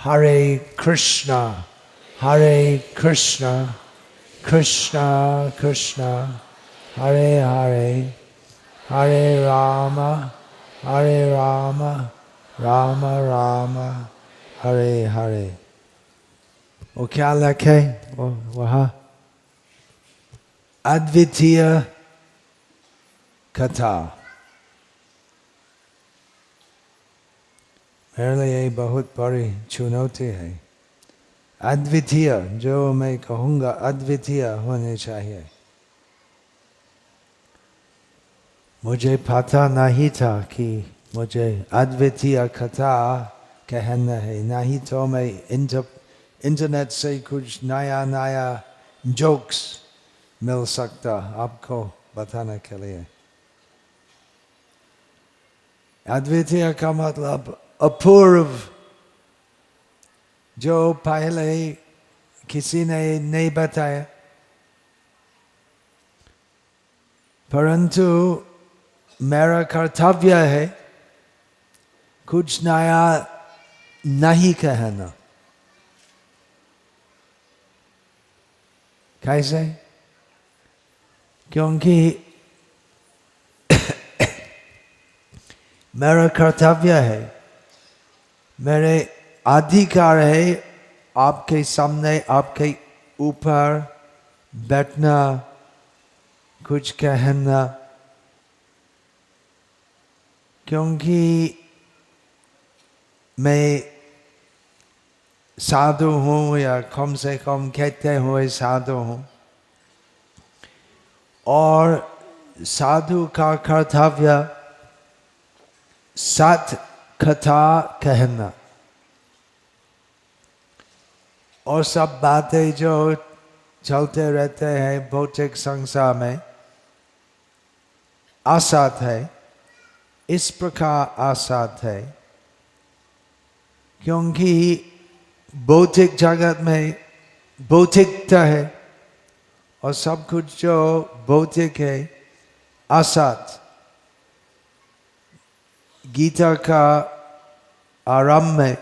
Hare Krishna, Hare Krishna, Krishna Krishna, Hare Hare, Hare Rama, Hare Rama, Rama Rama, Hare Hare. वो क्या लिखे वहाँ? अद्वितीय कथा। मेरे लिए बहुत बड़ी चुनौती है। अद्वितीय, जो मैं कहूँगा अद्वितीय होने चाहिए। मुझे पता नहीं था कि मुझे अद्वितीय कथा कहना है, नहीं तो मैं इंटरनेट से कुछ नया नया जोक्स मिल सकता आपको बताने के लिए। अद्वितीय का मतलब अपूर्व, जो पहले किसी ने नहीं बताया, परंतु मेरा कर्तव्य है कुछ नया नहीं कहना। कैसे? क्योंकि मेरा कर्तव्य है, मेरे अधिकार है आपके सामने, आपके ऊपर बैठना, कुछ कहना। क्योंकि मैं साधु हूँ, या कम से कम कहते हुए साधु हूँ, और साधु का कर्तव्य सत्य कथा कहना, और सब बातें जो चलते रहते हैं भौतिक संसार में असत है। इस प्रकार असत है क्योंकि भौतिक जगत में भौतिकता है, और सब कुछ जो भौतिक है असत। गीता का आरंभ में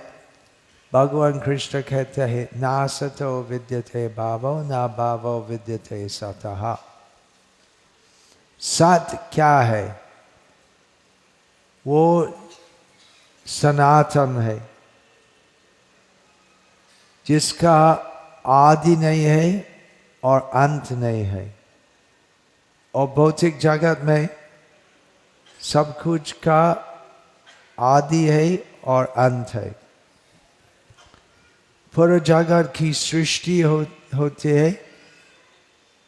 भगवान कृष्ण कहते हैं, ना सतो विद्यते भावो, ना भावो विद्यते सतः। सत्य क्या है? वो सनातन है, जिसका आदि नहीं है और अंत नहीं है। और भौतिक जगत में सब कुछ का आदि है और अंत है। पूरे जगत की सृष्टि होती है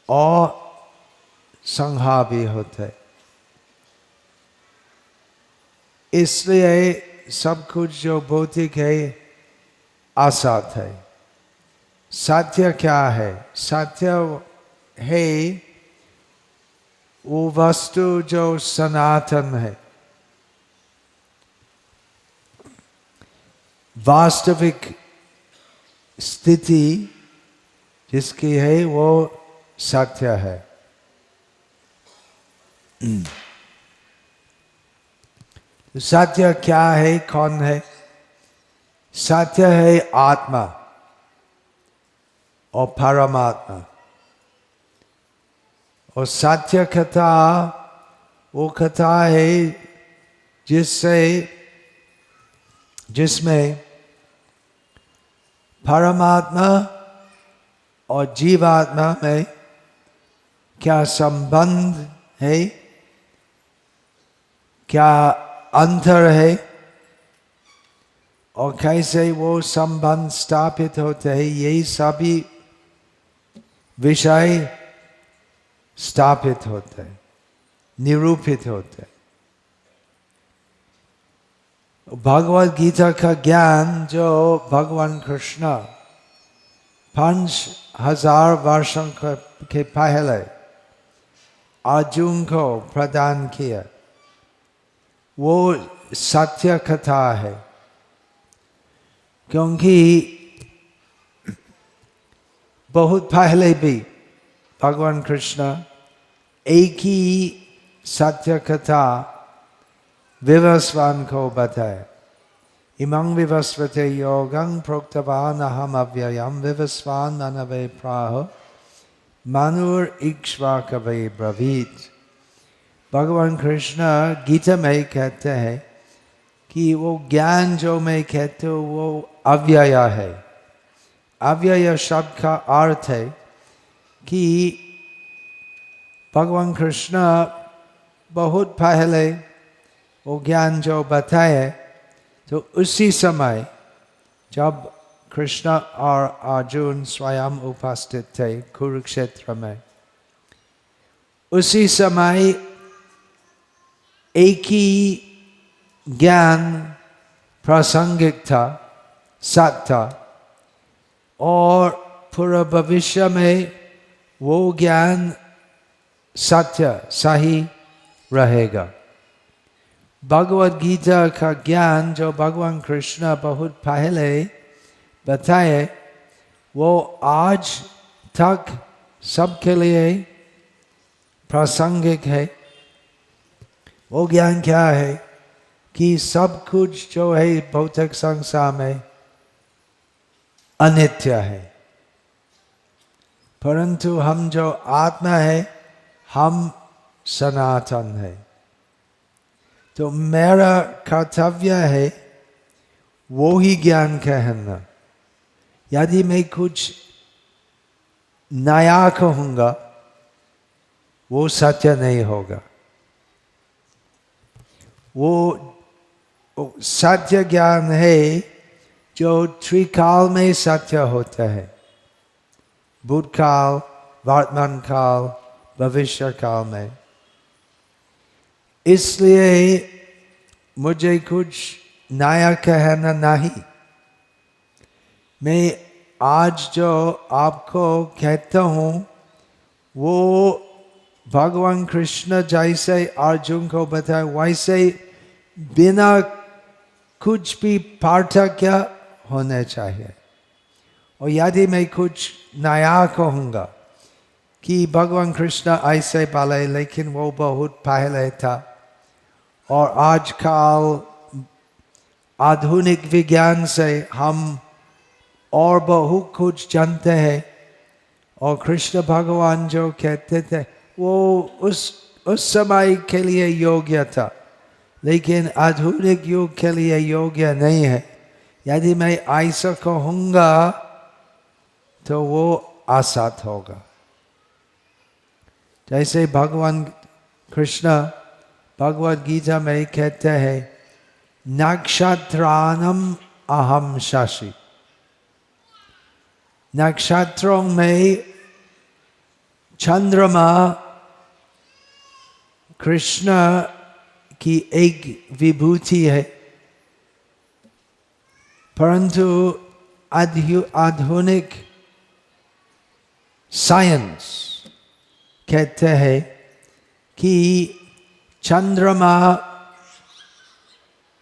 और संहार भी होता है। इसलिए सब कुछ जो भौतिक है असत है। सत्य क्या है? सत्य है वो वस्तु जो सनातन है, वास्तविक स्थिति जिसकी है वो सत्य है। सत्य क्या है? कौन है? सत्य है आत्मा और परमात्मा। और सत्य कथा वो कथा है जिसमें परमात्मा और जीवात्मा में क्या संबंध है, क्या अंतर है, और कैसे वो संबंध स्थापित होते हैं, यही सभी विषय स्थापित होते हैं, निरूपित होते हैं। भगवद गीता का ज्ञान जो भगवान कृष्ण 5000 वर्षों के पहले अर्जुन को प्रदान किया, वो सत्य कथा है। क्योंकि बहुत पहले भी भगवान कृष्ण एक ही सत्य कथा विवस्वान को बताया। इमं विवस्वते योगं प्रोक्तवान अहम अव्ययम विवस्वान मनवे प्राह मनुर इक्ष्वाकवे ब्रवीत। भगवान कृष्ण गीता में कहते हैं कि वो ज्ञान जो मैं कहते हूँ वो अव्यय है। अव्यय शब्द का अर्थ है कि भगवान कृष्ण बहुत पहले वो ज्ञान जो बताए तो उसी समय जब कृष्ण और अर्जुन स्वयं उपस्थित थे कुरुक्षेत्र में, उसी समय एक ही ज्ञान प्रासंगिक था, सत्य था, और पूरा भविष्य में वो ज्ञान सत्य सही रहेगा। भगवद गीता का ज्ञान जो भगवान कृष्ण बहुत पहले बताए वो आज तक सबके लिए प्रासंगिक है। वो ज्ञान क्या है कि सब कुछ जो है भौतिक संसार में अनित्य है, परंतु हम जो आत्मा है हम सनातन है। तो मेरा कर्तव्य है वो ही ज्ञान कहना। यदि मैं कुछ नया कहूँगा वो सत्य नहीं होगा। वो सत्य ज्ञान है जो त्रिकाल में सत्य होता है, भूतकाल, वर्तमान काल, भविष्य काल में। इसलिए मुझे कुछ नया कहना नहीं। मैं आज जो आपको कहता हूँ वो भगवान कृष्ण जैसे अर्जुन को बताया वैसे बिना कुछ भी पार्थक्य होने चाहिए। और यदि मैं कुछ नया कहूँगा कि भगवान कृष्ण ऐसे बोले लेकिन वो बहुत पहले था, और आजकल आधुनिक विज्ञान से हम और बहुत कुछ जानते हैं, और कृष्ण भगवान जो कहते थे वो उस समय के लिए योग्य था लेकिन आधुनिक युग के लिए योग्य नहीं है। यदि मैं ऐसा कहूँगा तो वो असत होगा। जैसे भगवान कृष्ण भगवद गीता में कहते हैं नक्षत्राणम अहम शशि। नक्षत्रों में चंद्रमा कृष्ण की एक विभूति है, परंतु आधुनिक साइंस कहते हैं कि चंद्रमा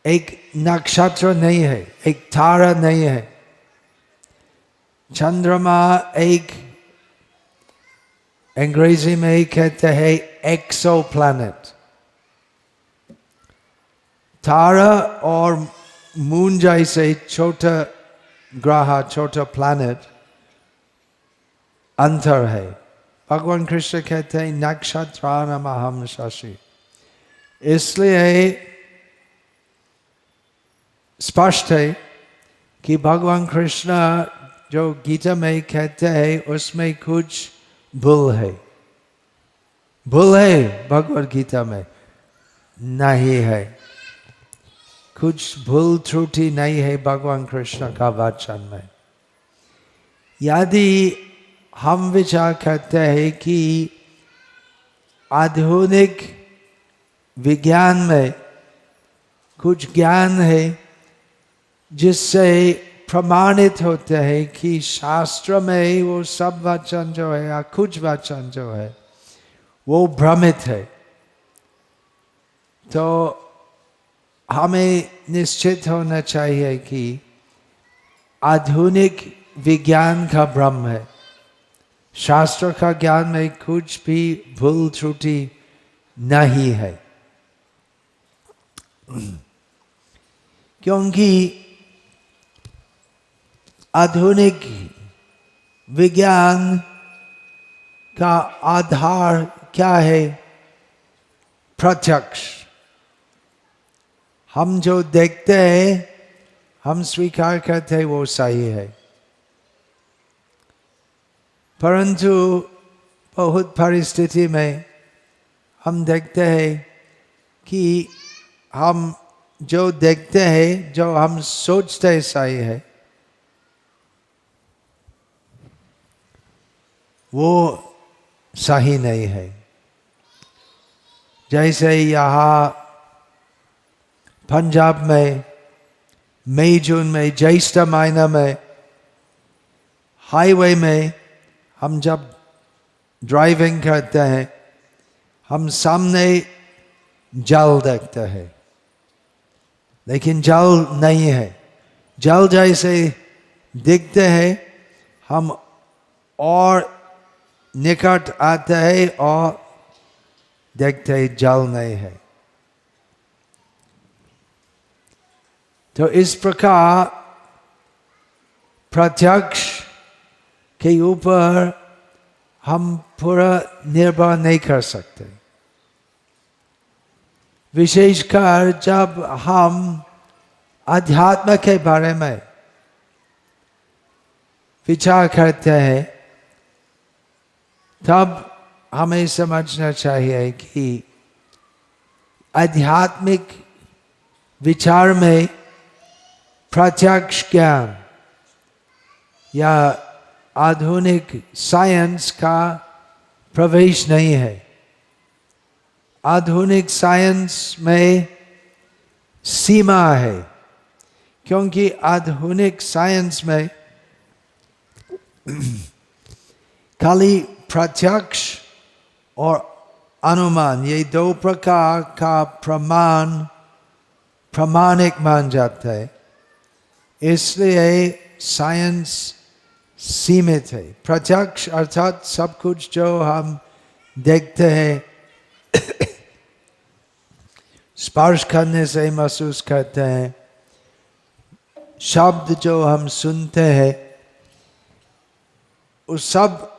एक नक्षत्र नहीं है, एक तारा नहीं है। चंद्रमा एक अंग्रेजी में कहते हैं एक्सो प्लैनेट। तारा और मून जैसे छोटा ग्रह, छोटा प्लैनेट अंतर है। भगवान कृष्ण कहते हैं नक्षत्राणम अहम शशि। इसलिए स्पष्ट है कि भगवान कृष्ण जो गीता में कहते हैं उसमें कुछ भूल है। भूल है भगवद गीता में नहीं है, कुछ भूल त्रुटि नहीं है भगवान कृष्ण का वचन में। यदि हम विचार करते हैं कि आधुनिक विज्ञान में कुछ ज्ञान है जिससे प्रमाणित होते हैं कि शास्त्र में वो सब वचन जो है या कुछ वचन जो है वो भ्रमित है, तो हमें निश्चित होना चाहिए कि आधुनिक विज्ञान का भ्रम है। शास्त्र का ज्ञान में कुछ भी भूल त्रुटि नहीं है, क्योंकि आधुनिक विज्ञान का आधार क्या है? प्रत्यक्ष। हम जो देखते हैं, हम स्वीकार करते हैं वो सही है, परंतु बहुत परिस्थिति में हम देखते हैं कि हम जो देखते हैं, जो हम सोचते हैं सही है, वो सही नहीं है। जैसे यहाँ पंजाब में मई जून में, ज्येष्ठ महीना में हाईवे में हम जब ड्राइविंग करते हैं, हम सामने जल देखते हैं, लेकिन जल नहीं है। जल जैसे दिखते हैं, हम और निकट आते हैं और देखते हैं जल नहीं है। तो इस प्रकार प्रत्यक्ष के ऊपर हम पूरा निर्भर नहीं कर सकते, विशेषकर जब हम अध्यात्म के बारे में विचार करते हैं, तब हमें समझना चाहिए कि आध्यात्मिक विचार में प्रत्यक्ष ज्ञान या आधुनिक साइंस का प्रवेश नहीं है। आधुनिक साइंस में सीमा है, क्योंकि आधुनिक साइंस में खाली प्रत्यक्ष और अनुमान, ये दो प्रकार का प्रामाणिक मान जाता है। इसलिए साइंस सीमित है। प्रत्यक्ष अर्थात सब कुछ जो हम देखते हैं, स्पर्श करने से महसूस करते हैं, शब्द जो हम सुनते हैं, उस सब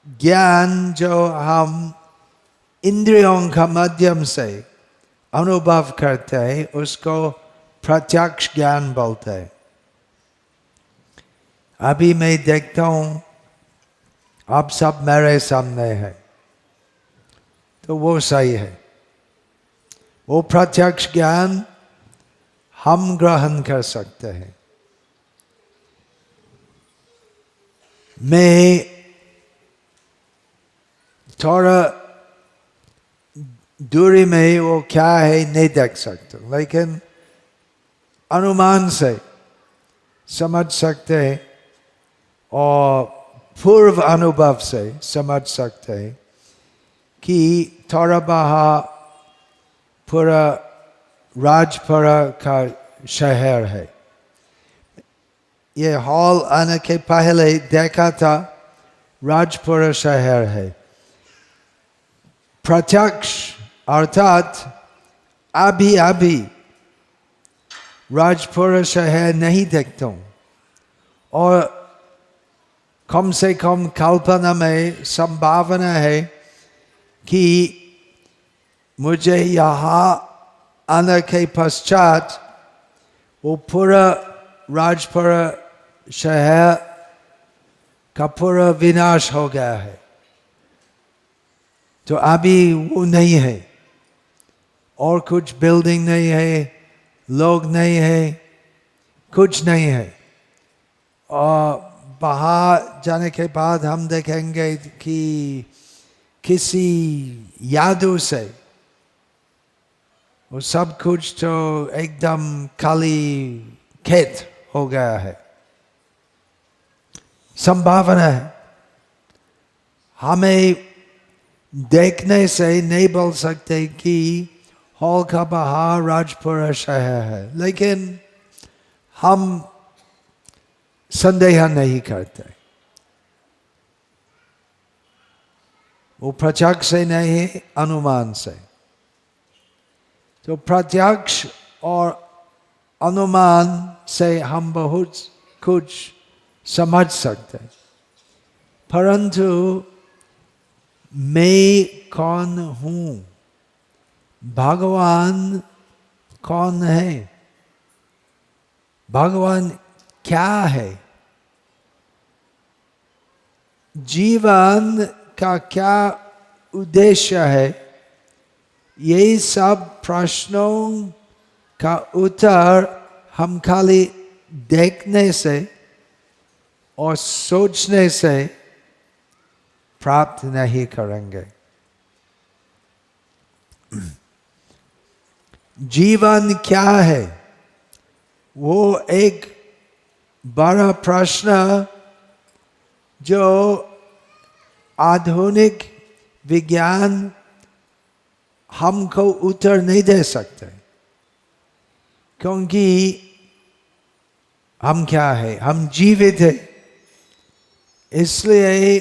ज्ञान जो हम इंद्रियों का माध्यम से अनुभव करते हैं, उसको प्रत्यक्ष ज्ञान बोलते हैं। अभी मैं देखता हूँ आप सब मेरे सामने हैं, तो वो सही है। वो प्रत्यक्ष ज्ञान हम ग्रहण कर सकते हैं। मैं थोड़ा दूरी में वो क्या है नहीं देख सकता, लेकिन अनुमान से समझ सकते हैं और पूर्व अनुभव से समझ सकते हैं कि थोड़ा बाहर पूरा राजपुरा का शहर है। ये हॉल आने के पहले देखा था, राजपुरा शहर है। प्रत्यक्ष अर्थात अभी अभी राजपुरा शहर नहीं देखता हूँ, और कम से कम कल्पना में संभावना है कि मुझे यहाँ आने के पश्चात वो पूरा राजपुरा शहर का पूरा विनाश हो गया है। तो अभी वो नहीं है, और कुछ बिल्डिंग नहीं है, लोग नहीं है, कुछ नहीं है। और बाहर जाने के बाद हम देखेंगे कि किसी यादों से वो सब कुछ तो एकदम खाली खेत हो गया है। संभावना है, हमें देखने से नहीं बोल सकते कि हॉल का बाहर राजपुरा शहर है, लेकिन हम संदेह नहीं करते। वो प्रत्यक्ष से नहीं, अनुमान से। तो प्रत्यक्ष और अनुमान से हम बहुत कुछ समझ सकते, परंतु मैं कौन हूं, भगवान कौन है, भगवान क्या है, जीवन का क्या उद्देश्य है, ये सब प्रश्नों का उत्तर हम खाली देखने से और सोचने से प्राप्त नहीं करेंगे। जीवन क्या है, वो एक बड़ा प्रश्न जो आधुनिक विज्ञान हमको उत्तर नहीं दे सकते, क्योंकि हम क्या है, हम जीवित है, इसलिए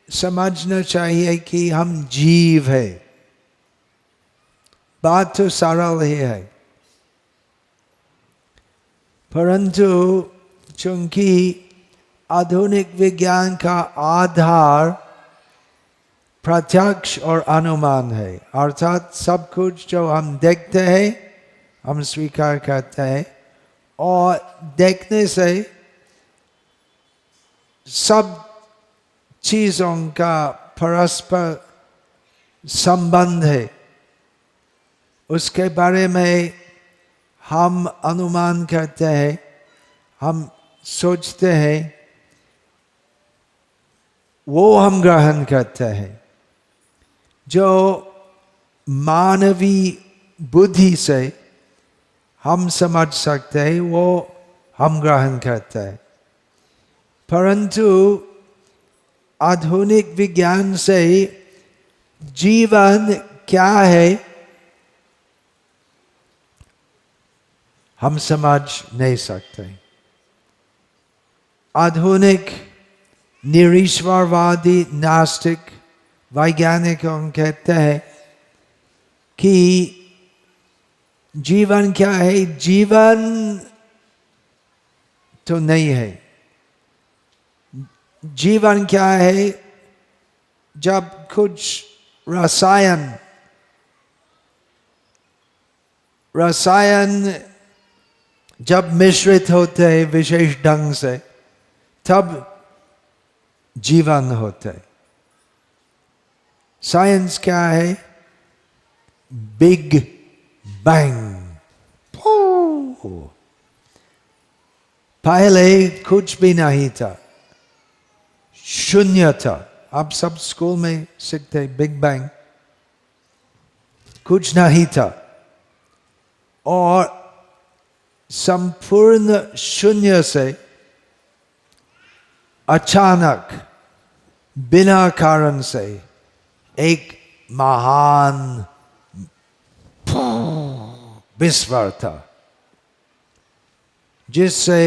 समझना चाहिए कि हम जीव है। बात तो सरल ही है, परंतु चूंकि आधुनिक विज्ञान का आधार प्रत्यक्ष और अनुमान है, अर्थात सब कुछ जो हम देखते हैं हम स्वीकार करते हैं, और देखने से सब चीजों का परस्पर संबंध है, उसके बारे में हम अनुमान करते हैं, हम सोचते हैं, वो हम ग्रहण करते हैं। जो मानवी बुद्धि से हम समझ सकते हैं वो हम ग्रहण करते हैं, परंतु आधुनिक विज्ञान से जीवन क्या है हम समझ नहीं सकते। आधुनिक निरीश्वरवादी नास्तिक वैज्ञानिकों कहते हैं कि जीवन क्या है, जीवन तो नहीं है। जीवन क्या है, जब कुछ रसायन जब मिश्रित होते हैं विशेष ढंग से, तब जीवन होते है। साइंस क्या है, बिग बैंग, पहले कुछ भी नहीं था, शून्य था। आप सब स्कूल में सीखते बिग बैंग, कुछ नहीं था, और संपूर्ण शून्य से अचानक बिना कारण से एक महान विस्फोट था, जिससे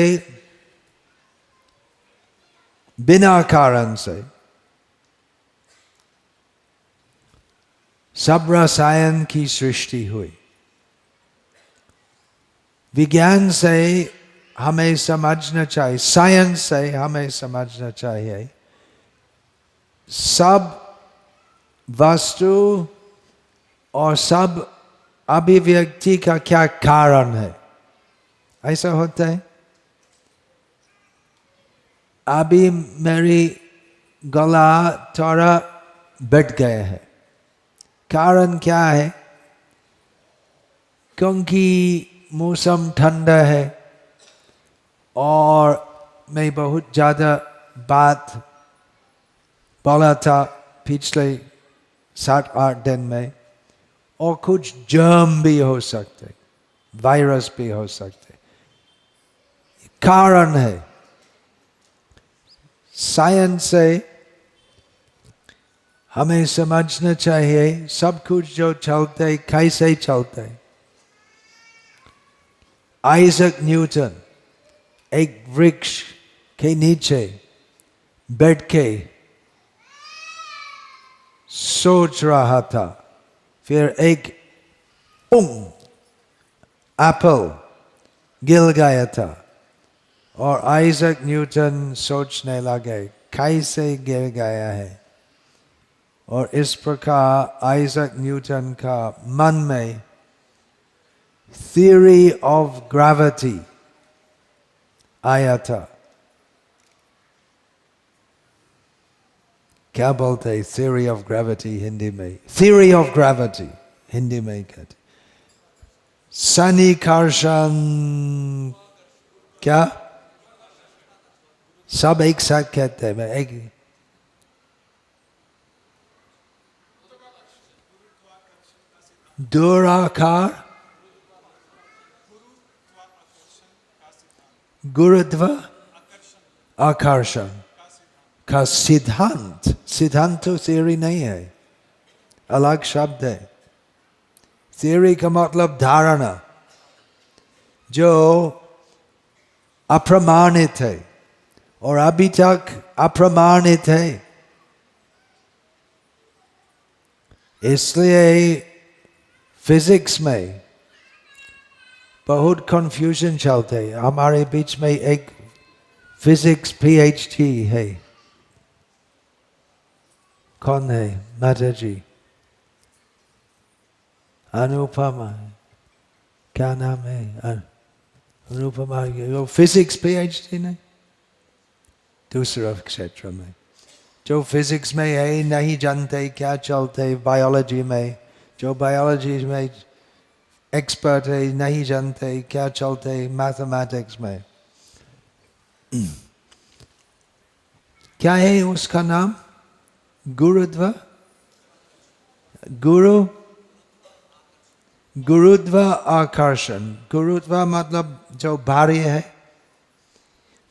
बिना कारण से सब रसायन की सृष्टि हुई। विज्ञान से हमें समझना चाहिए, साइंस से हमें समझना चाहिए, सब वस्तु और सब अभिव्यक्ति का क्या कारण है। ऐसा होता है, अभी मेरी गला थोड़ा बैठ गया है, कारण क्या है, क्योंकि मौसम ठंडा है और मैं बहुत ज़्यादा बात बोला था पिछले 7-8 दिन में, और कुछ जर्म भी हो सकते, वायरस भी हो सकते, कारण है। साइंस से हमें समझना चाहिए सब कुछ जो चलते कैसे चलते। आइजैक न्यूटन एक वृक्ष के नीचे बैठ के सोच रहा था, फिर एक एप्पल गिर गया था और आइजैक न्यूटन सोचने लगे कैसे गिर गया है, और इस प्रकार आइजैक न्यूटन का मन में थियरी ऑफ ग्रेविटी आया था। क्या बोलते हैं थियरी ऑफ ग्रेविटी हिंदी में? थियरी ऑफ ग्रेविटी हिंदी में कहते सन्निकर्षण, क्या सब एक साथ कहते हैं? मैं एक दूराकार गुरुत्व आकर्षण का सिद्धांत। सिद्धांत तो थियरी नहीं है, अलग शब्द है। थियरी का मतलब धारणा जो अप्रमाणित है और अभी तक अप्रमाणित है। इसलिए फिजिक्स में बहुत कंफ्यूजन चलते हैं। हमारे बीच में एक फिजिक्स पीएचडी है, कौन है? माता जी, अनुपमा, क्या नाम है? अनुपमा। वो फिजिक्स पीएचडी नहीं, दूसरा क्षेत्र में। जो फिजिक्स में है नहीं जानते क्या चलते बायोलॉजी में, जो बायोलॉजी में एक्सपर्ट है नहीं जानते क्या चलते मैथमेटिक्स में। क्या है उसका नाम? गुरुत्व, गुरुत्व आकर्षण। गुरुत्व मतलब जो भारी है,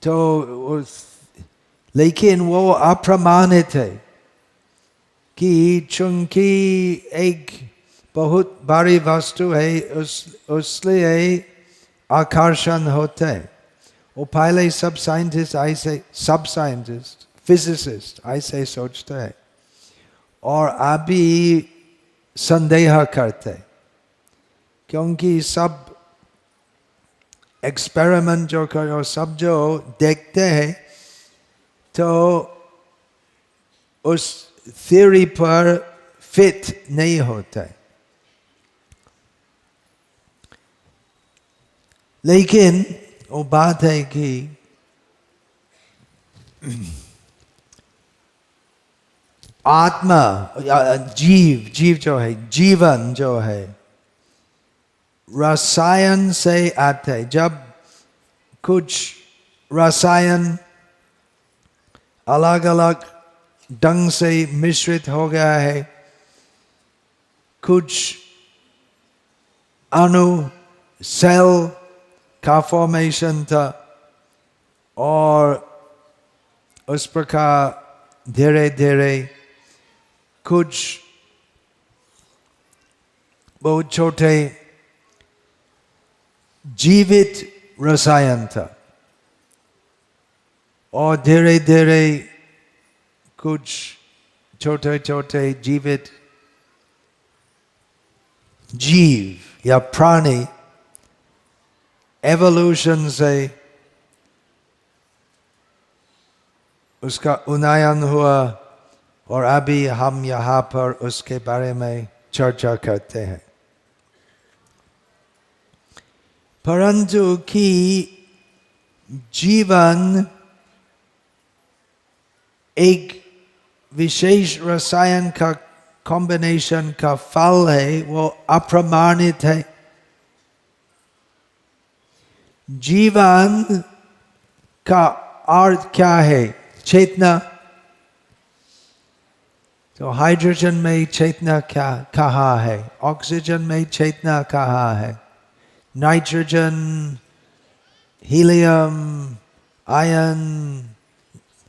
तो लेकिन वो अप्रमाणित है कि चूंकि एक बहुत भारी वस्तु है उसलिए आकर्षण होता है। वो पहले सब साइंटिस्ट ऐसे, सब साइंटिस्ट फिजिसिस्ट ऐसे सोचते हैं, और अभी संदेह करते, क्योंकि सब एक्सपेरिमेंट जो करो, सब जो देखते हैं, तो उस थ्योरी पर फिट नहीं होता है। लेकिन वो बात है कि आत्मा, जीव जो है, जीवन जो है, रसायन से आते हैं। जब कुछ रसायन अलग अलग ढंग से मिश्रित हो गया है, कुछ अणु सेल का फॉर्मेशन था, और उस प्रकार धीरे धीरे कुछ बहुत छोटे जीवित रसायन था, और धीरे धीरे कुछ छोटे छोटे जीवित जीव या प्राणी एवोल्यूशन से उसका उन्नयन हुआ, और अभी हम यहाँ पर उसके बारे में चर्चा करते हैं। परंतु कि जीवन एक विशेष रसायन का कॉम्बिनेशन का फल है, वो अप्रमाणित है। जीवन का अर्थ क्या है? चेतना। तो हाइड्रोजन में चेतना क्या कहाँ है? ऑक्सीजन में चेतना कहाँ है? नाइट्रोजन, हीलियम, आयन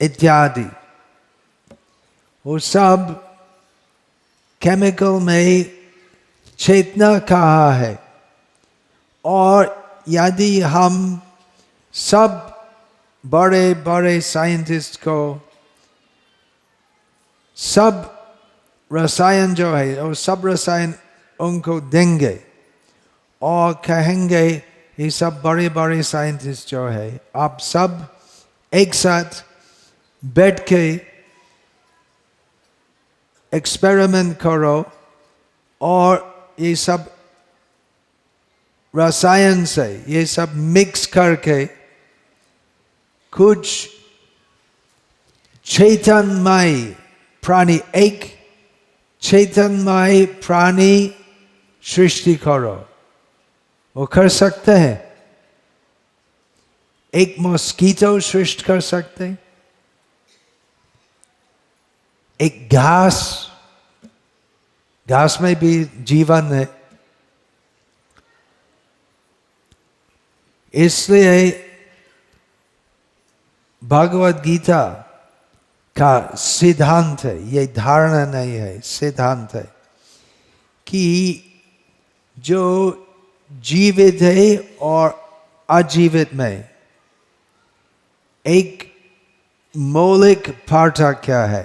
इत्यादि, वो सब केमिकल में चेतना कहाँ है? और यदि हम सब बड़े बड़े साइंटिस्ट को सब रसायन जो है, और सब रसायन उनको देंगे और कहेंगे ये सब बड़े बड़े साइंटिस्ट जो है, आप सब एक साथ बैठ के एक्सपेरिमेंट करो और ये सब रसायन से ये सब मिक्स करके कुछ चैतन्यमय प्राणी, एक चैतन्यमय प्राणी सृष्टि करो। वो कर सकते हैं। एक मॉस्किटो सृष्टि कर सकते हैं, एक घास में भी जीवन है। इसलिए भगवद गीता का सिद्धांत है, ये धारणा नहीं है, सिद्धांत है कि जो जीवित है और अजीवित में एक मौलिक पार्थक्य क्या है।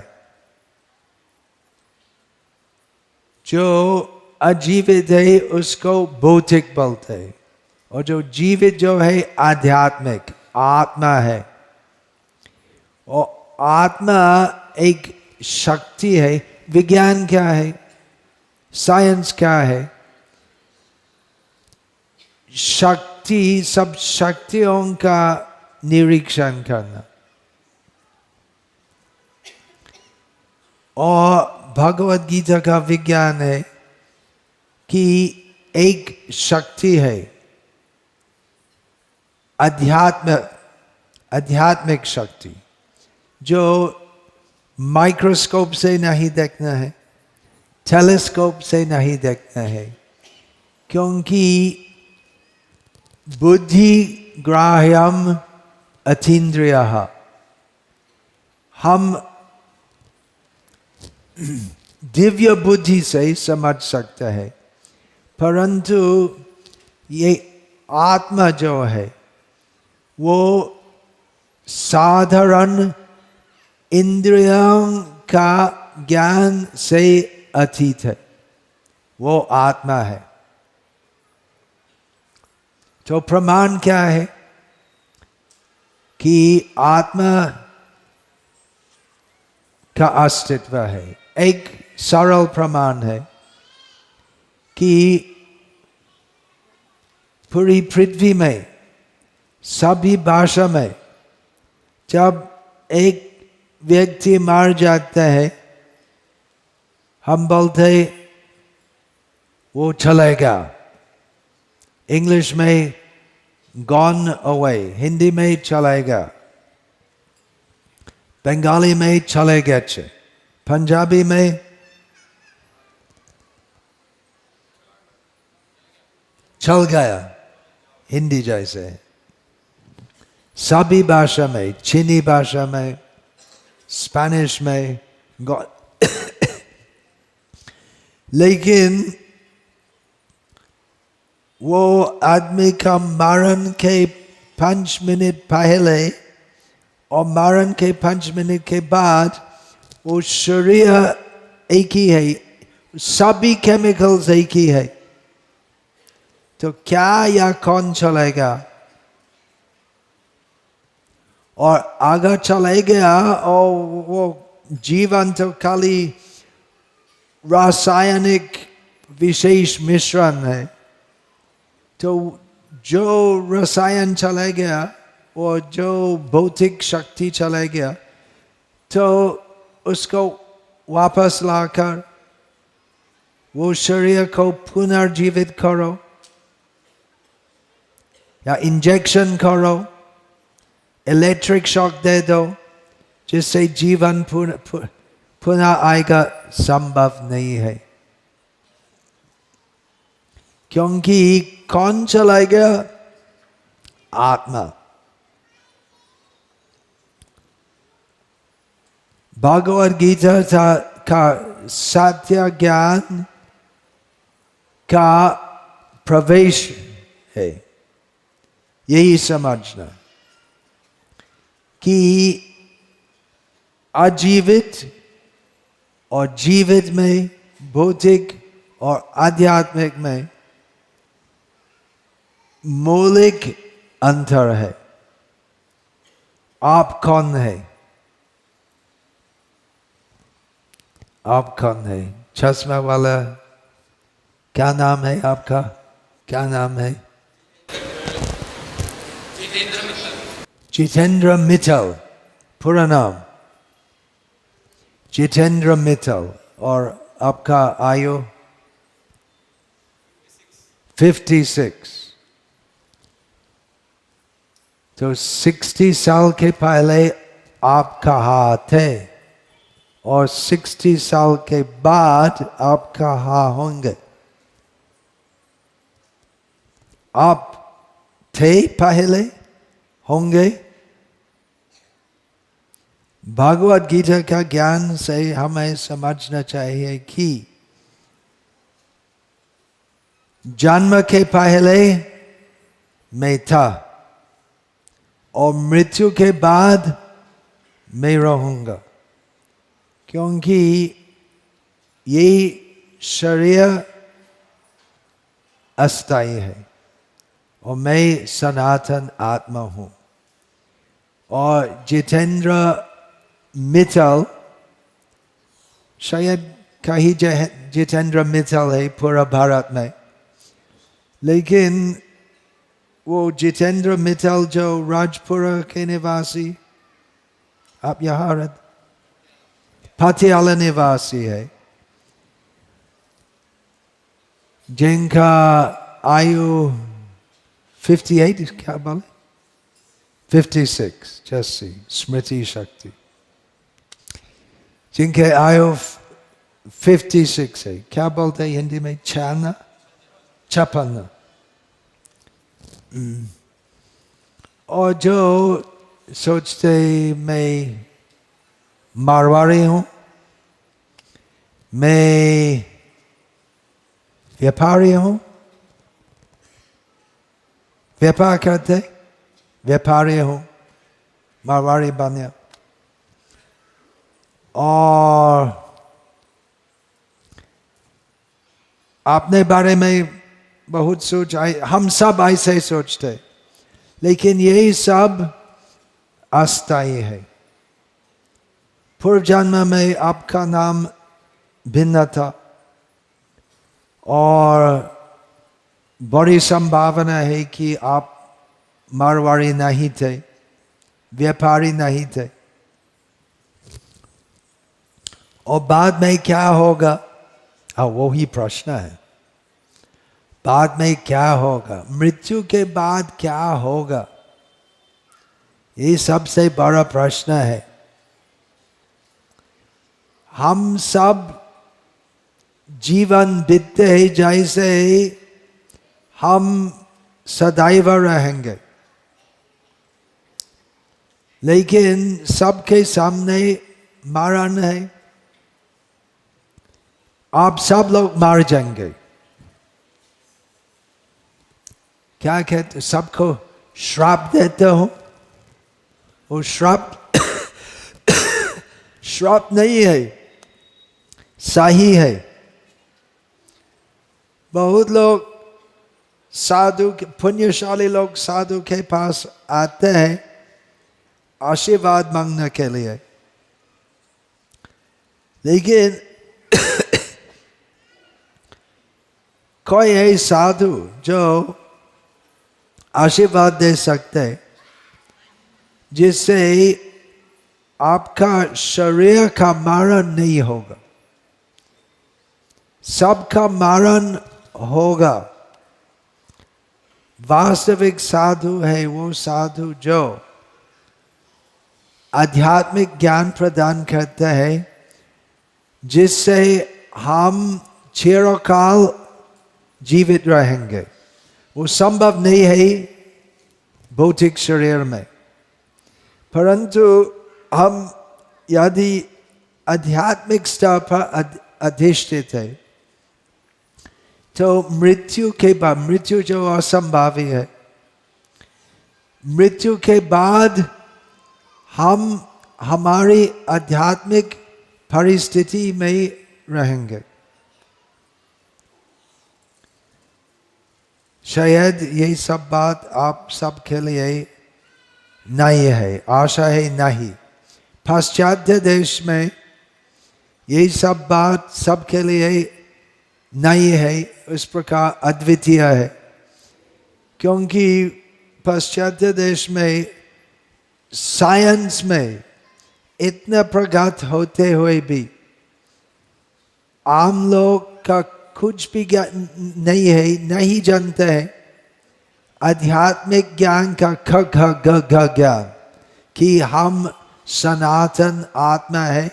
जो अजीवित है उसको भौतिक बोलते हैं, और जो जीवित जो है आध्यात्मिक आत्मा है। और आत्मा एक शक्ति है। विज्ञान क्या है, साइंस क्या है? शक्ति, सब शक्तियों का निरीक्षण करना। और भगवद गीता का विज्ञान है कि एक शक्ति है, आध्यात्मिक शक्ति, जो माइक्रोस्कोप से नहीं देखना है, टेलीस्कोप से नहीं देखना है, क्योंकि बुद्धि ग्राह्यम अतीन्द्रियः, हम दिव्य बुद्धि से समझ सकते हैं, परंतु ये आत्मा जो है वो साधारण इंद्रियों का ज्ञान से अतीत है, वो आत्मा है। तो प्रमाण क्या है कि आत्मा का अस्तित्व है? एक सरल प्रमाण है कि पूरी पृथ्वी में सभी भाषा में जब एक व्यक्ति मार जाता है, हम बोलते वो चलेगा। इंग्लिश में गॉन अवे, हिंदी में चलेगा, बंगाली में चले गए, पंजाबी में चल गया, हिंदी जैसे। सभी भाषा में, चीनी भाषा में, स्पेनिश में लेकिन वो आदमी का मरण के 5 मिनट पहले और मरण के 5 मिनट के बाद वो शरीर एक ही है, सभी केमिकल्स एक ही है। तो क्या या कौन चलेगा? और आगे चलेगा और वो जीवन तो खाली रासायनिक विशेष मिश्रण है। तो जो रसायन चलेगा और जो भौतिक शक्ति चलेगा, तो उसको वापस लाकर वो शरीर को पुनर्जीवित करो या इंजेक्शन करो, इलेक्ट्रिक शॉक दे दो, जिससे जीवन पुनः आएगा, संभव नहीं है। क्योंकि कौन चलाएगा? आत्मा। भगवद गीता का सत्य ज्ञान का प्रवेश है यही समझना कि अजीवित और जीवित में, भौतिक और आध्यात्मिक में मौलिक अंतर है। आप कौन है? आप कौन है? चश्मा वाला, क्या नाम है आपका? क्या नाम है? जितेंद्र मित्तल। पूरा नाम जितेंद्र मित्तल। और आपका आयु 56। तो 60 साल के पहले आप कहाँ थे और 60 साल के बाद आप कहाँ होंगे? आप थे पहले, होंगे। भागवत गीता का ज्ञान से हमें समझना चाहिए कि जन्म के पहले मैं था और मृत्यु के बाद मैं रहूंगा, क्योंकि ये शरीर अस्थायी है और मैं सनातन आत्मा हूँ। और जितेंद्र मित्तल, शायद कहीं जितेंद्र मित्तल है पूरा भारत में, लेकिन वो जितेंद्र मित्तल जो राजपुरा के निवासी, आप यहाँ पटियाला निवासी है, जिनका आयु 58, क्या बोले 56, जैसी स्मृति शक्ति, जिनके आयु 56 है, क्या बोलते हैं हिंदी में? 56। और जो सोचते मैं मारवाड़ी हूँ, मैं व्यापारी हूँ, व्यापार करते, व्यापारी हूँ, मारवाड़ी बनिया, और अपने बारे में बहुत सोच, हम सब ऐसे सोचते, लेकिन यही सब अस्थायी है। पूर्व जन्म में आपका नाम भिन्न था और बड़ी संभावना है कि आप मारवाड़ी नहीं थे, व्यापारी नहीं थे। और बाद में क्या होगा? वो ही प्रश्न है, बाद में क्या होगा? मृत्यु के बाद क्या होगा? ये सबसे बड़ा प्रश्न है। हम सब जीवन बीतते हैं जैसे हम सदैव रहेंगे, लेकिन सबके सामने मरण है। आप सब लोग मर जाएंगे। क्या कहते? सबको श्राप देते हो। वो श्राप श्राप नहीं है, सही है। बहुत लोग साधु, पुण्यशाली लोग साधु के पास आते हैं आशीर्वाद मांगने के लिए, लेकिन कोई है साधु जो आशीर्वाद दे सकते जिससे आपका शरीर का मरण नहीं होगा, सबका मरण होगा। वास्तविक साधु है वो साधु जो आध्यात्मिक ज्ञान प्रदान करते हैं, जिससे हम चिरकाल जीवित रहेंगे। वो संभव नहीं है भौतिक शरीर में, परंतु हम यदि आध्यात्मिक स्तर पर अधिष्ठित है तो मृत्यु के बाद, मृत्यु जो असंभावी है, मृत्यु के बाद हम हमारी आध्यात्मिक परिस्थिति में रहेंगे। शायद ये सब बात आप सबके लिए नहीं है, आशा है नहीं। पाश्चात्य देश में ये सब बात सबके लिए नहीं है, इस प्रकार अद्वितीय है। क्योंकि पाश्चात्य देश में साइंस में इतना प्रगत होते हुए भी आम लोग का कुछ भी ज्ञान नहीं है, नहीं जानते हैं आध्यात्मिक ज्ञान का ख ख ग घ ज्ञान कि हम सनातन आत्मा है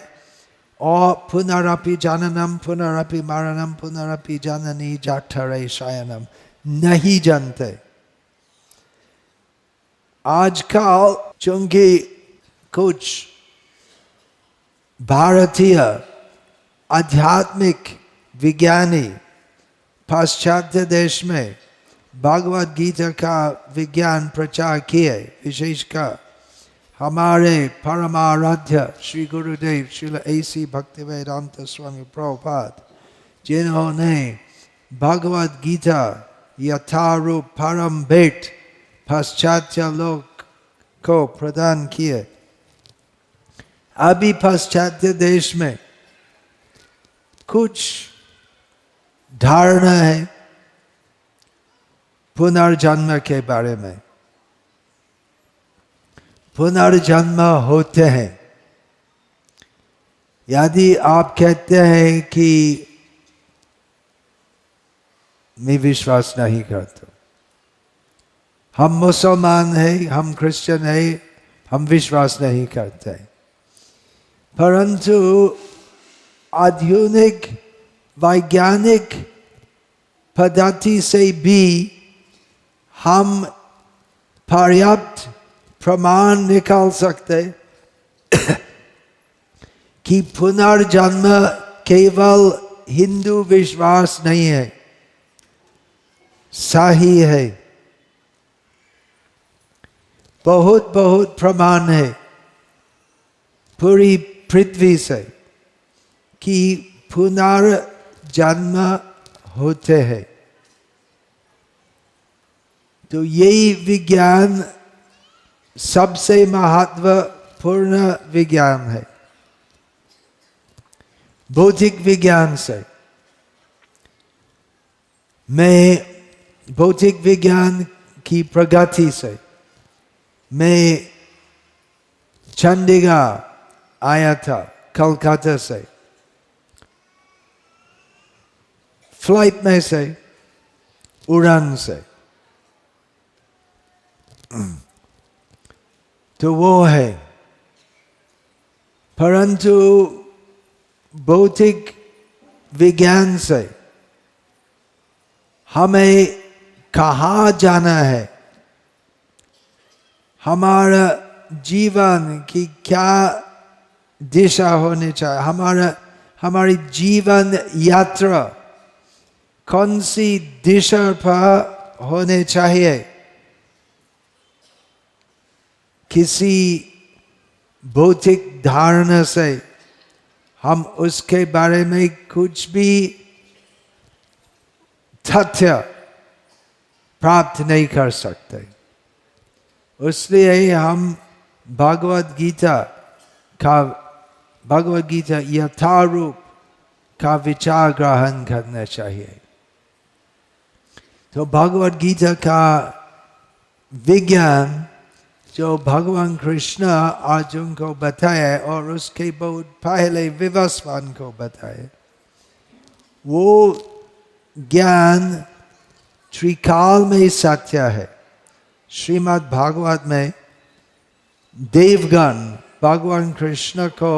और पुनरपि जननम पुनरपि मरणम पुनरपि जननी जठरे शयनम नहीं जानते। आजकल चूंकि कुछ भारतीय आध्यात्मिक विज्ञानी पाश्चात्य देश में भगवद गीता का विज्ञान प्रचार किए, विशेषकर हमारे परमाराध्य श्री गुरुदेव श्रील A.C. भक्तिवेदांत स्वामी प्रभुपाद, जिन्होंने भगवद गीता यथारूप परम भेंट पाश्चात्य लोग को प्रदान किए। अभी पाश्चात्य देश में कुछ धारणा है पुनर्जन्म के बारे में। पुनर्जन्म होते हैं। यदि आप कहते हैं कि मैं विश्वास नहीं करता, हम मुसलमान हैं, हम क्रिश्चियन हैं, हम विश्वास नहीं करते, परंतु आधुनिक वैज्ञानिक पद्धति से भी हम पर्याप्त प्रमाण निकाल सकते कि पुनर्जन्म केवल हिंदू विश्वास नहीं है, सही है। बहुत बहुत प्रमाण है पूरी पृथ्वी से कि पुनर्जन्म होते हैं। तो यही विज्ञान सबसे महत्वपूर्ण विज्ञान है भौतिक विज्ञान से। मैं भौतिक विज्ञान की प्रगति से मैं चंडीगढ़ आया था कलकत्ता से, फ्लाइट में से, उड़ान से। तो वो है, परंतु भौतिक विज्ञान से हमें कहाँ जाना है, हमारा जीवन की क्या दिशा होनी चाहिए, हमारी जीवन यात्रा कौन सी दिशा पर होने चाहिए, किसी भौतिक धारणा से हम उसके बारे में कुछ भी तथ्य प्राप्त नहीं कर सकते। इसलिए हम भगवद गीता यथारूप का विचार ग्रहण करना चाहिए। तो भगवद गीता का विज्ञान जो भगवान कृष्ण अर्जुन को बताए और उसके बहुत पहले विवस्वान को बताए, वो ज्ञान त्रिकाल में सत्य है। श्रीमद् भागवत में देवगण भगवान कृष्ण को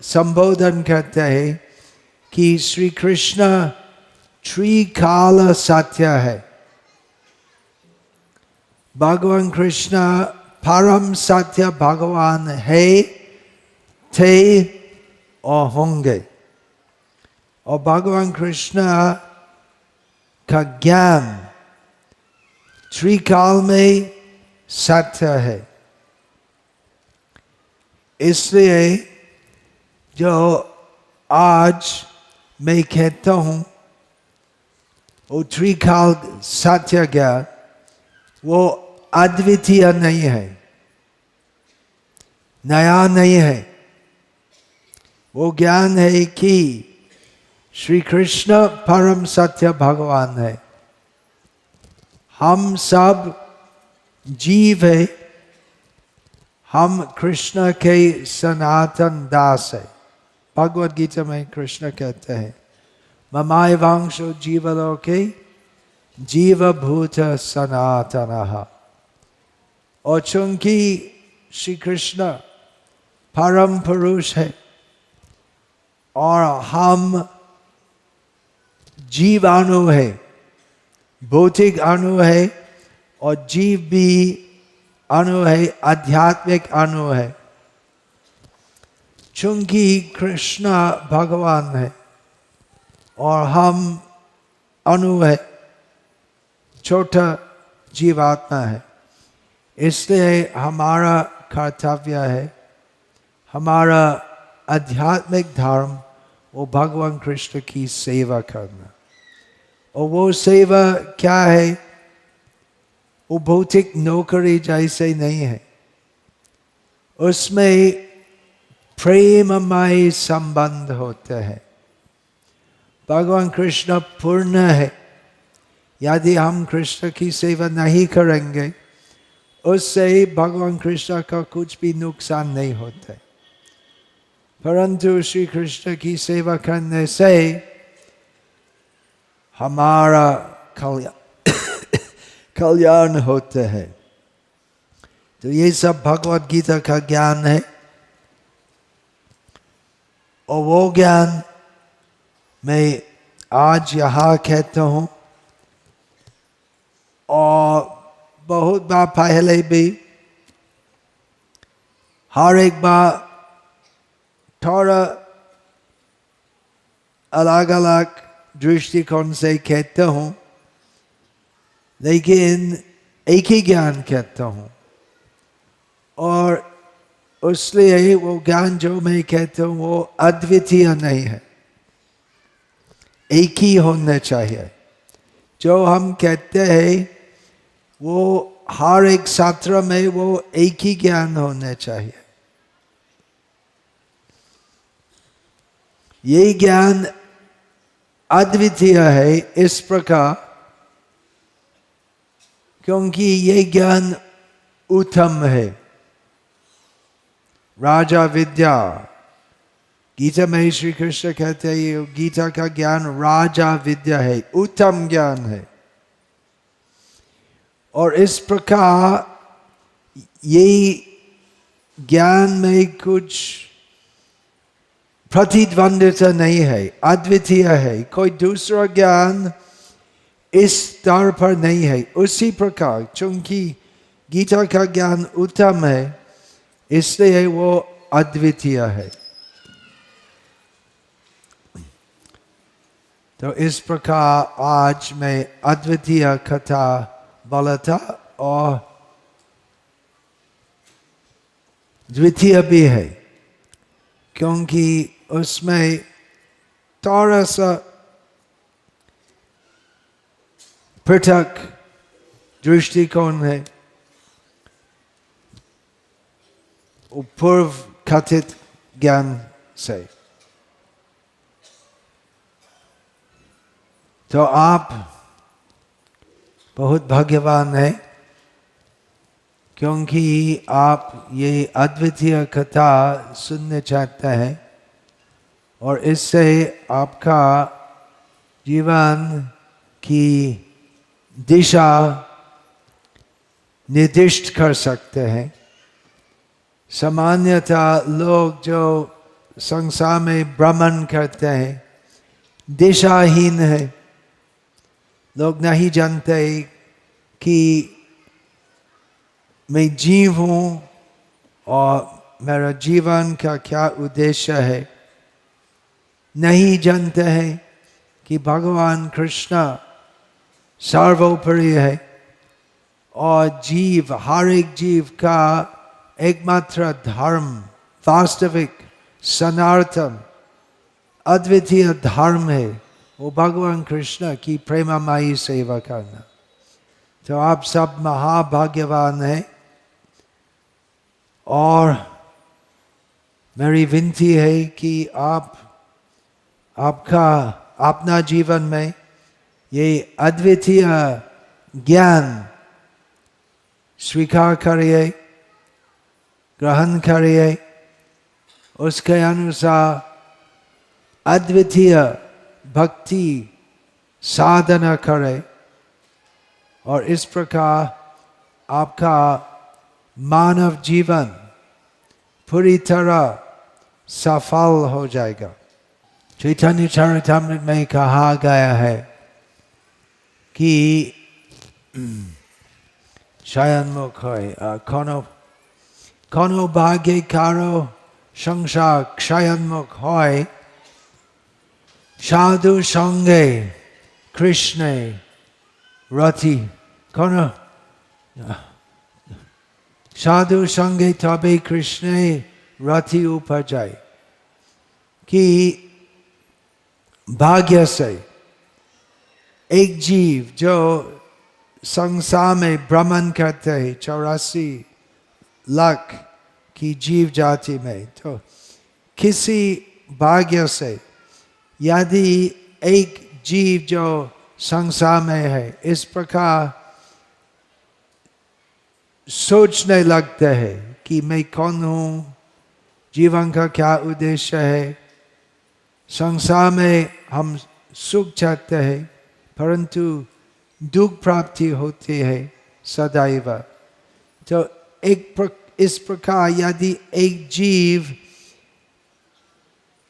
संबोधन करते हैं कि श्री कृष्ण त्रिकाल सत्य है। भगवान कृष्ण परम सत्य भगवान है, थे और होंगे। और भगवान कृष्ण का ज्ञान त्रिकाल में सत्य है। इसलिए जो आज मैं कहता हूँ वो त्रिकाल सत्य ज्ञान वो अद्वितीय नहीं है, नया नहीं है। वो ज्ञान है कि श्री कृष्ण परम सत्य भगवान है, हम सब जीव है, हम कृष्ण के सनातन दास है। भगवद गीता में कृष्ण कहते हैं ममायवांशो जीवलोके जीवभूत सनातनः। और चूंकि श्री कृष्ण परम पुरुष है और हम जीवाणु है, भौतिक अणु है, और जीव भी अणु है, आध्यात्मिक अणु है। चूंकि कृष्ण भगवान है और हम अणु है, छोटा जीवात्मा है, इसलिए हमारा कर्तव्य है, हमारा आध्यात्मिक धर्म वो भगवान कृष्ण की सेवा करना। और वो सेवा क्या है? वो भौतिक नौकरी जैसे नहीं है, उसमें प्रेममय संबंध होते हैं। भगवान कृष्ण पूर्ण है, यदि हम कृष्ण की सेवा नहीं करेंगे उससे भगवान कृष्ण का कुछ भी नुकसान नहीं होता। परंतु श्री कृष्ण की सेवा करने से हमारा कल्याण होता है। तो ये सब भगवद गीता का ज्ञान है, और वो ज्ञान मैं आज यहाँ कहता हूँ, और बहुत बार पहले भी हर एक बार थोड़ा अलग अलग दृष्टिकोण से कहता हूँ, लेकिन एक ही ज्ञान कहता हूँ। और इसलिए वो ज्ञान जो मैं कहता हूँ वो अद्वितीय नहीं है, एक ही होना चाहिए। जो हम कहते हैं वो हर एक शास्त्र में वो एक ही ज्ञान होना चाहिए। ये ज्ञान अद्वितीय है इस प्रकार क्योंकि ये ज्ञान उत्तम है। राजा विद्या, गीता में श्री कृष्ण कहते हैं गीता का ज्ञान राजा विद्या है, उत्तम ज्ञान है। और इस प्रकार ये ज्ञान में कुछ प्रतिद्वंदिता नहीं है, अद्वितीय है। कोई दूसरा ज्ञान इस स्तर पर नहीं है। उसी प्रकार चूंकि गीता का ज्ञान उत्तम है इसलिए वो अद्वितीय है। तो इस प्रकार आज मैं अद्वितीय कथा बोला था, और द्वितीय भी है क्योंकि उसमें थोड़ा सा पृथक दृष्टिकोण है, पूर्व कथित ज्ञान से। तो आप बहुत भाग्यवान हैं क्योंकि आप ये अद्वितीय कथा सुनने चाहते हैं, और इससे आपका जीवन की दिशा निर्दिष्ट कर सकते हैं। सामान्यतः लोग जो संसार में भ्रमण करते हैं दिशाहीन है, लोग नहीं जानते कि मैं जीव हूँ और मेरा जीवन का क्या उद्देश्य है। नहीं जानते हैं कि भगवान कृष्ण सर्वोपरि है और जीव, हर एक जीव का एकमात्र धर्म, वास्तविक सनातन अद्वितीय धर्म है वो भगवान कृष्ण की प्रेममयी सेवा करना। तो आप सब महाभाग्यवान हैं और मेरी विनती है कि आपका अपना जीवन में ये अद्वितीय ज्ञान स्वीकार करिए, ग्रहण करिए, उसके अनुसार अद्वितीय भक्ति साधना करे और इस प्रकार आपका मानव जीवन पूरी तरह सफल हो जाएगा। चैतन्य चरितामृत में कहा गया है कि शयनमुख है कोनो भाग्य कारो संसार शयनमुख है साधु संगे कृष्ण रति कोनो साधु संगे तबे कृष्ण रति उपजाए। कि भाग्य से एक जीव जो संसार में भ्रमण करते हैं 84 लाख की जीव जाति में, तो किसी भाग्य से यदि एक जीव जो संसार में है इस प्रकार सोचने लगते हैं कि मैं कौन हूँ, जीवन का क्या उद्देश्य है, संसार में हम सुख चाहते हैं परंतु दुख प्राप्ति होती है सदैव। तो इस प्रकार यदि एक जीव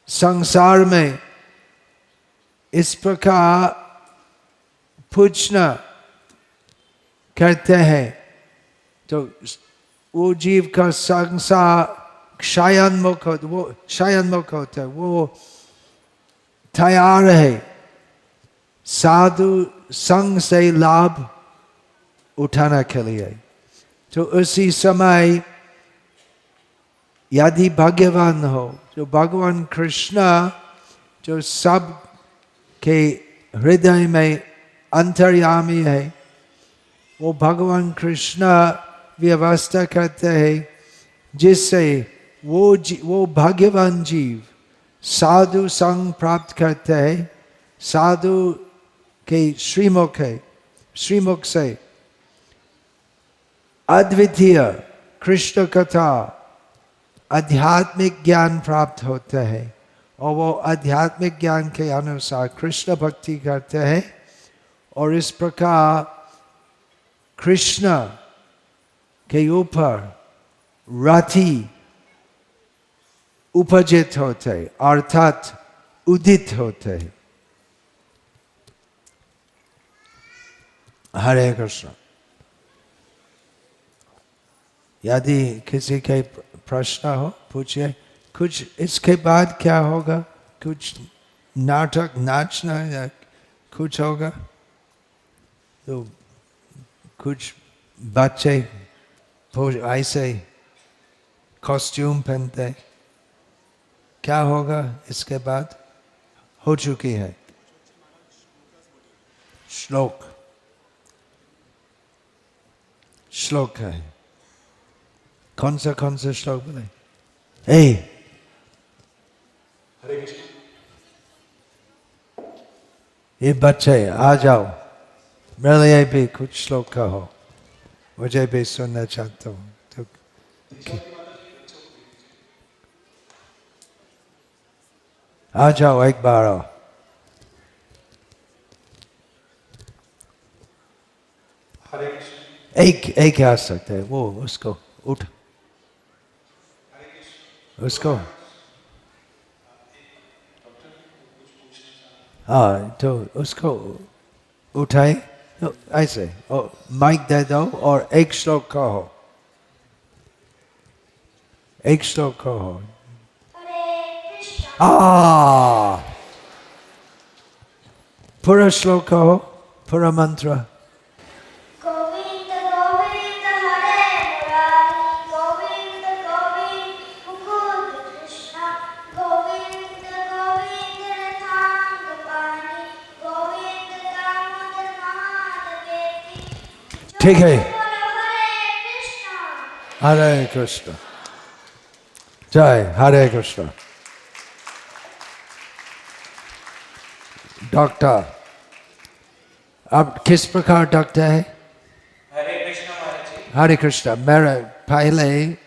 संसार में इस प्रकार पूछना करते हैं तो वो जीव का संसार शयनमुख होता है, वो तैयार है साधु संग से लाभ उठाने के लिए। तो उसी समय यदि भाग्यवान हो जो भगवान कृष्ण जो सब के हृदय में अंतर्यामी है, वो भगवान कृष्ण व्यवस्था करते हैं जिससे वो भाग्यवान जीव साधु संग प्राप्त करते हैं, साधु के श्रीमुख से अद्वितीय कृष्ण कथा आध्यात्मिक ज्ञान प्राप्त होता है और वो आध्यात्मिक ज्ञान के अनुसार कृष्ण भक्ति करते हैं और इस प्रकार कृष्ण के ऊपर रति उपजित होते अर्थात उदित होते। हरे कृष्ण। यदि किसी के प्रश्न हो पूछिए। कुछ इसके बाद क्या होगा? कुछ नाटक नाचना या कुछ होगा? तो कुछ बच्चे ऐसे कॉस्ट्यूम पहनते, क्या होगा इसके बाद? हो चुकी है श्लोक है। कौन सा श्लोक बोले? ये बच्चे आ जाओ, मेरे लिए भी कुछ श्लोक कहो, मुझे भी सुनना चाहता हूँ। तो आ जाओ एक बार आओ। एक आ सकते है, वो उसको उठ, उसको हाँ तो उसको उठाए तो ऐसे माइक दे दो और एक श्लोक कहो, एक श्लोक कहो। पूरा श्लोक कहो, पूरा मंत्र। ठीक है, हरे कृष्ण, जय हरे कृष्ण। डॉक्टर, आप किस प्रकार डॉक्टर है? हरे कृष्ण महाराज जी। हरे कृष्ण। मेरा पहले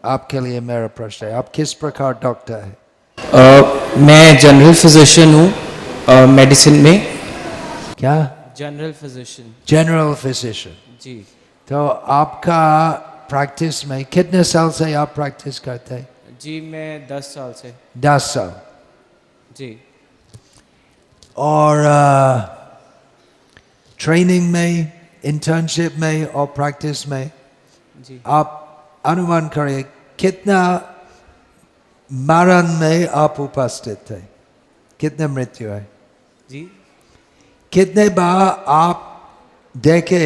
आपके लिए मेरा प्रश्न है, आप किस प्रकार डॉक्टर है? मैं जनरल फिजिशियन हूँ मेडिसिन में। क्या? General physician. General physician. जी। तो आपका प्रैक्टिस में कितने साल से आप प्रैक्टिस करते हैं? जी मैं 10 साल से। 10 साल। जी। और ट्रेनिंग में, इंटर्नशिप में और प्रैक्टिस में जी। आप अनुमान करिए कितना मरण में आप उपस्थित थे, कितने मृत्यु है? जी। कितने बार आप देखे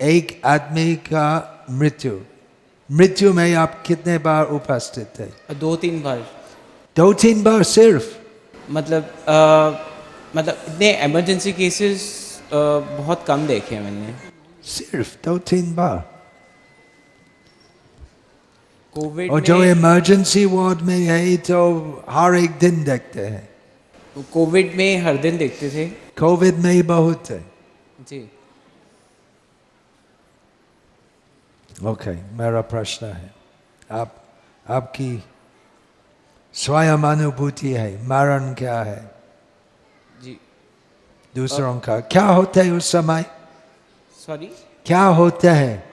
एक आदमी का मृत्यु में आप कितने बार उपस्थित थे? 2-3 बार। 2-3 बार सिर्फ? मतलब इतने इमरजेंसी केसेस बहुत कम देखे हैं मैंने। सिर्फ 2-3 बार? कोविड और जो में। इमरजेंसी वार्ड में है तो हर एक दिन देखते हैं। कोविड में हर दिन देखते थे। कोविड में ही बहुत है। जी। ओके, मेरा प्रश्न है, आपकी स्वयं अनुभूति है, मरण क्या है? जी। दूसरों का क्या होता है उस समय? सॉरी? क्या होता है?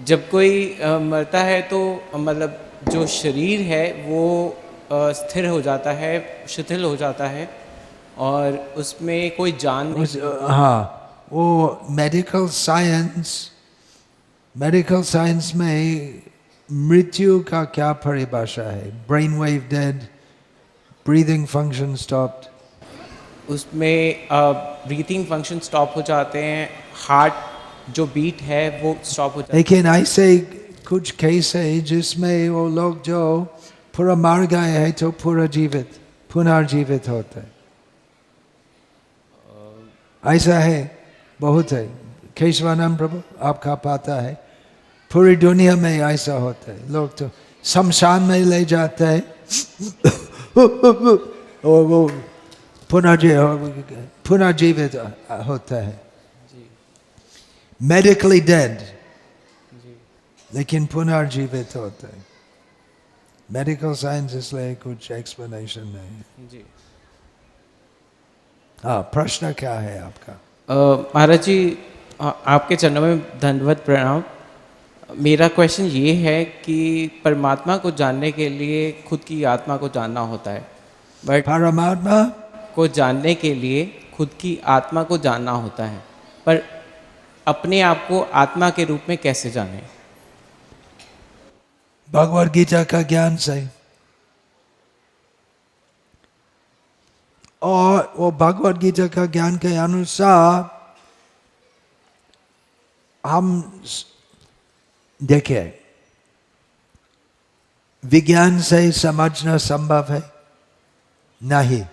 जब कोई मरता है तो मतलब जो शरीर है वो स्थिर हो जाता है, शिथिल हो जाता है और उसमें कोई जान नहीं। हाँ, वो मेडिकल साइंस में मृत्यु का क्या परिभाषा है? Brain wave dead, breathing function stopped. उसमें ब्रीथिंग फंक्शन स्टॉप हो जाते हैं, हार्ट जो बीट है वो स्टॉप हो जाता है। लेकिन ऐसे कुछ केस है जिसमें वो लोग जो पूरा मर गए हैं तो पुनर्जीवित होते हैं। ऐसा है, बहुत है। केशवानंद प्रभु आपका पता है, पूरी दुनिया में ऐसा होता है। लोग तो शमशान में ले जाते हैं और वो पुनर्जीवित होता है, मेडिकली डेड, लेकिन पुनर्जीवित होता है। मेडिकल साइंस इसलिए कुछ एक्सप्लेनेशन नहीं। जी। हाँ, प्रश्न क्या है आपका? महाराज जी, आपके चरणों में धन्यवाद प्रणाम। मेरा क्वेश्चन ये है कि परमात्मा को जानने के लिए खुद की आत्मा को जानना होता है, बट परमात्मा को जानने के लिए खुद की आत्मा को जानना होता है, पर अपने आप को आत्मा के रूप में कैसे जाने? भगवद गीता का ज्ञान से, और वो भगवद गीता का ज्ञान के अनुसार हम देखिए, विज्ञान से समझना संभव है? नहीं।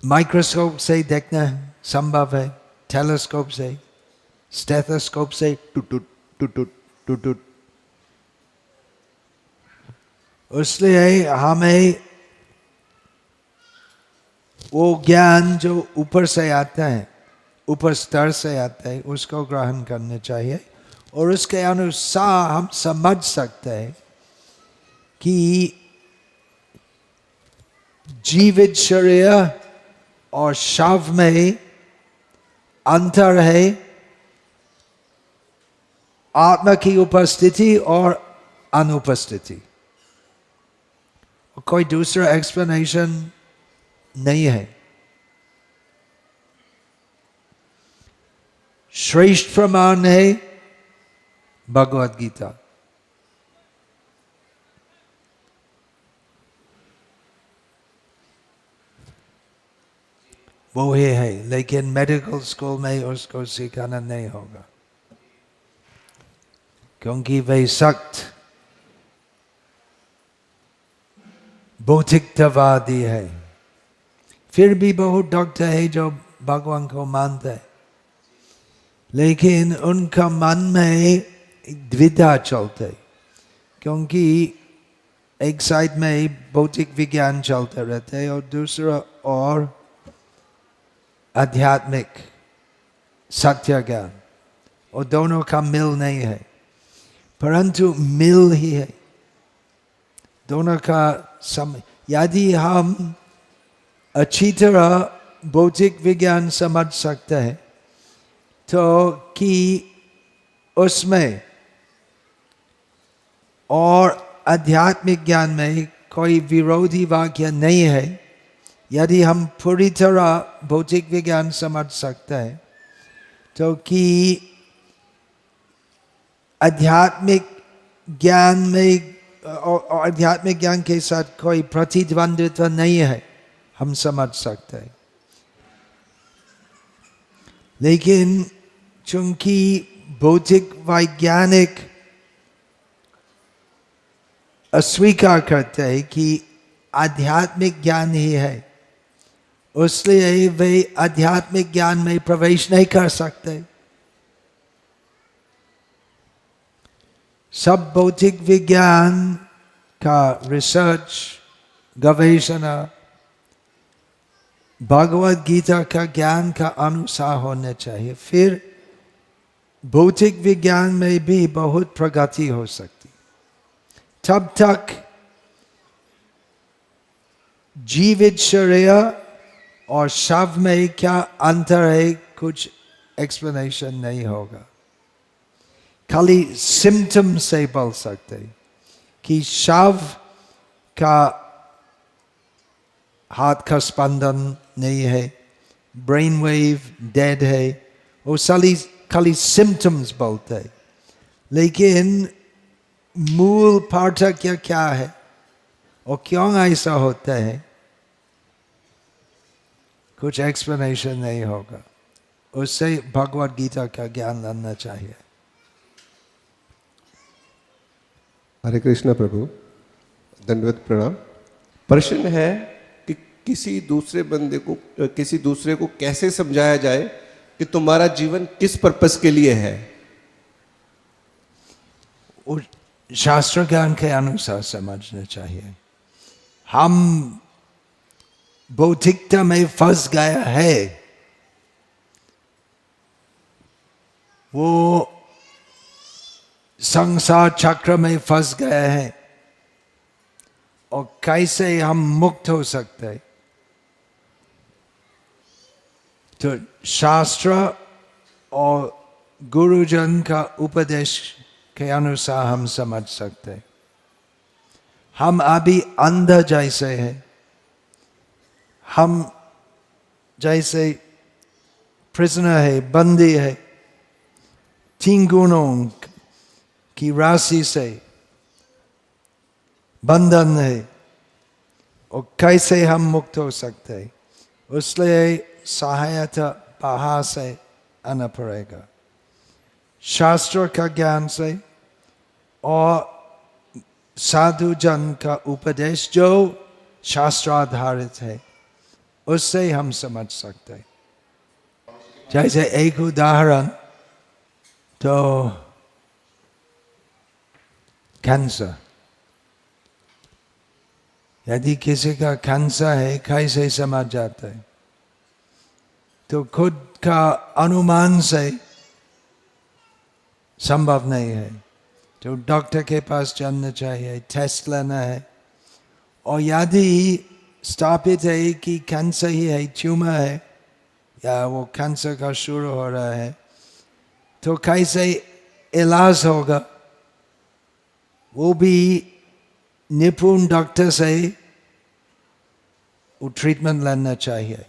माइक्रोस्कोप से देखना संभव है, टेलीस्कोप से, स्टेथोस्कोप से टुट टुट टुट टुट टुट टुट। इसलिए हमें वो ज्ञान जो ऊपर से आता है, ऊपर स्तर से आता है, उसको ग्रहण करना चाहिए और उसके अनुसार हम समझ सकते हैं कि जीवित शरीर और शव में अंतर है, आत्मा की उपस्थिति और अनुपस्थिति। कोई दूसरा एक्सप्लेनेशन नहीं है। श्रेष्ठ प्रमाण है भगवद गीता। वो ही है, लेकिन मेडिकल स्कूल में उसको सिखाना नहीं होगा, क्योंकि वे सख्त भौतिकतावादी है। फिर भी बहुत डॉक्टर है जो भगवान को मानते हैं, लेकिन उनका मन में द्विधा चलते, क्योंकि एक साइड में भौतिक विज्ञान चलते रहते हैं और दूसरा और आध्यात्मिक सत्य ज्ञान, और दोनों का मिल नहीं है, परंतु मिल ही है दोनों का यदि हम अच्छी तरह भौतिक विज्ञान समझ सकते हैं तो कि उसमें और आध्यात्मिक ज्ञान में कोई विरोधी वाक्य नहीं है। यदि हम पूरी तरह भौतिक विज्ञान समझ सकते हैं तो कि आध्यात्मिक ज्ञान में और आध्यात्मिक ज्ञान के साथ कोई प्रतिद्वंद्विता नहीं है, हम समझ सकते हैं। लेकिन चूंकि भौतिक वैज्ञानिक अस्वीकार करते हैं कि आध्यात्मिक ज्ञान ही है, इसलिए वे आध्यात्मिक ज्ञान में प्रवेश नहीं कर सकते। सब भौतिक विज्ञान का रिसर्च, गवेषणा भगवद गीता का ज्ञान का अनुसार होना चाहिए, फिर भौतिक विज्ञान में भी बहुत प्रगति हो सकती। तब तक जीवित शरीर और शव में क्या अंतर है कुछ एक्सप्लेनेशन नहीं होगा। खाली सिम्टम से बोल सकते कि शव का हाथ का स्पंदन नहीं है, ब्रेन वेव डेड है, वो खाली सिम्टम्स बोलते हैं, लेकिन मूल पार्थक्य क्या है और क्यों ऐसा होता है कुछ एक्सप्लेनेशन नहीं होगा। उससे भगवद गीता का ज्ञान लेना चाहिए। हरे कृष्णा प्रभु, दंडवत प्रणाम। प्रश्न है कि किसी दूसरे को कैसे समझाया जाए कि तुम्हारा जीवन किस पर्पस के लिए है? शास्त्र ज्ञान के अनुसार समझना चाहिए। हम भौतिकता में फंस गया है, वो संसार चक्र में फंस गए हैं, और कैसे हम मुक्त हो सकते हैं। तो शास्त्र और गुरुजन का उपदेश के अनुसार हम समझ सकते हैं। हम अभी अंध जैसे हैं, हम जैसे प्रिजनर है, बंदी है, 3 गुणों की राशि से बंधन है, और कैसे हम मुक्त हो सकते हैं। इसलिए सहायता बाहर से आना पड़ेगा, शास्त्र का ज्ञान से और साधु जन का उपदेश जो शास्त्र आधारित है, उससे हम समझ सकते हैं। जैसे एक उदाहरण, तो कैंसर, यदि किसी का कैंसर है कैसे समझ जाता है, तो खुद का अनुमान से संभव नहीं है, तो डॉक्टर के पास जाना चाहिए, टेस्ट लेना है, और यदि स्थापित है कि कैंसर ही है, ट्यूमर है, या वो कैंसर का शुरू हो रहा है, तो कैसे इलाज होगा, वो भी निपुण डॉक्टर से वो ट्रीटमेंट लेना चाहिए।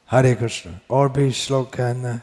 हरे कृष्ण। और भी श्लोक कहना है?